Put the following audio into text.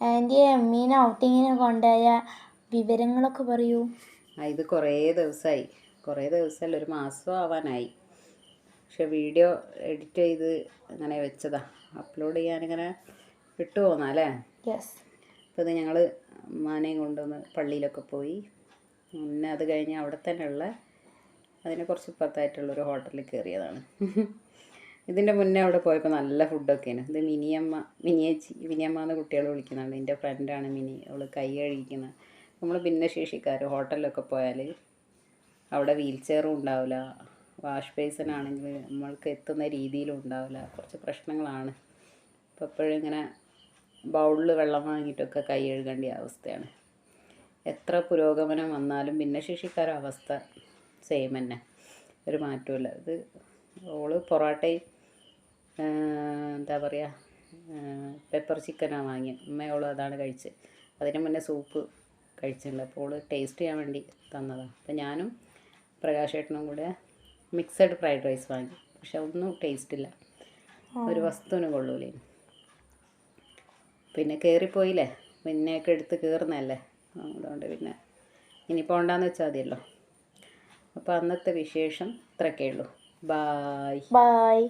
ആൻറ്റിയെ അമ്മീനെ ഔട്ടിങ്ങിന് കൊണ്ടുപോയ വിവരങ്ങളൊക്കെ പറയൂ. ഇത് കുറേ ദിവസമല്ല, ഒരു മാസം ആവാനായി. പക്ഷെ വീഡിയോ എഡിറ്റ് ചെയ്ത് അങ്ങനെ വെച്ചതാ, അപ്ലോഡ് ചെയ്യാനിങ്ങനെ വിട്ടു പോന്നല്ലേ. യെസ്. അപ്പോൾ ഇത് ഞങ്ങൾ ഉമ്മാനെയും കൊണ്ടുവന്ന് പള്ളിയിലൊക്കെ പോയി. പിന്നെ അത് കഴിഞ്ഞ് അവിടെ തന്നെയുള്ള അതിനെ കുറച്ച് ഇപ്പുറത്തായിട്ടുള്ളൊരു ഹോട്ടലിൽ കയറിയതാണ്. ഇതിൻ്റെ മുന്നേ അവിടെ പോയപ്പോൾ നല്ല ഫുഡൊക്കെയാണ്. ഇത് മിനിയമ്മ എന്ന് കുട്ടികൾ വിളിക്കുന്നുണ്ട്. എൻ്റെ ഫ്രണ്ടാണ് മിനി. അവൾ കൈ കഴുകിക്കുന്നത്. നമ്മൾ ഭിന്നശേഷിക്കാർ ഹോട്ടലിലൊക്കെ പോയാൽ അവിടെ വീൽ ചെയറും ഉണ്ടാവില്ല, വാഷ് ബേസിനാണെങ്കിൽ നമ്മൾക്ക് എത്തുന്ന രീതിയിലും ഉണ്ടാവില്ല. കുറച്ച് പ്രശ്നങ്ങളാണ്. അപ്പോൾ എപ്പോഴും ഇങ്ങനെ ബൗളിൽ വെള്ളം വാങ്ങിയിട്ടൊക്കെ കൈ കഴുകേണ്ട അവസ്ഥയാണ്. എത്ര പുരോഗമനം വന്നാലും ഭിന്നശേഷിക്കാരുടെ അവസ്ഥ സെയിം തന്നെ, ഒരു മാറ്റമില്ല. ഇത് ഓള് പൊറോട്ടയും എന്താ പറയുക പെപ്പർ ചിക്കനാണ് വാങ്ങിയത്. ഉമ്മയോളും അതാണ് കഴിച്ച്. അതിന് മുന്നേ സൂപ്പ് കഴിച്ചിട്ടുണ്ട്. അപ്പോൾ ഓള് ടേസ്റ്റ് ചെയ്യാൻ വേണ്ടി തന്നതാണ്. അപ്പോൾ ഞാനും പ്രകാശേട്ടനും കൂടെ മിക്സഡ് ഫ്രൈഡ് റൈസ് വാങ്ങി. പക്ഷെ ഒന്നും ടേസ്റ്റില്ല, ഒരു വസ്തുവിനും കൊള്ളൂലേ. പിന്നെ കയറിപ്പോയില്ലേ, പിന്നെയൊക്കെ എടുത്ത് കയറുന്നതല്ലേ, അതുകൊണ്ട് പിന്നെ ഇനി പോകണ്ടെന്ന് വെച്ചാൽ മതിയല്ലോ. അപ്പോൾ അന്നത്തെ വിശേഷം ഇത്രയൊക്കെ ഉള്ളൂ. ബായ്.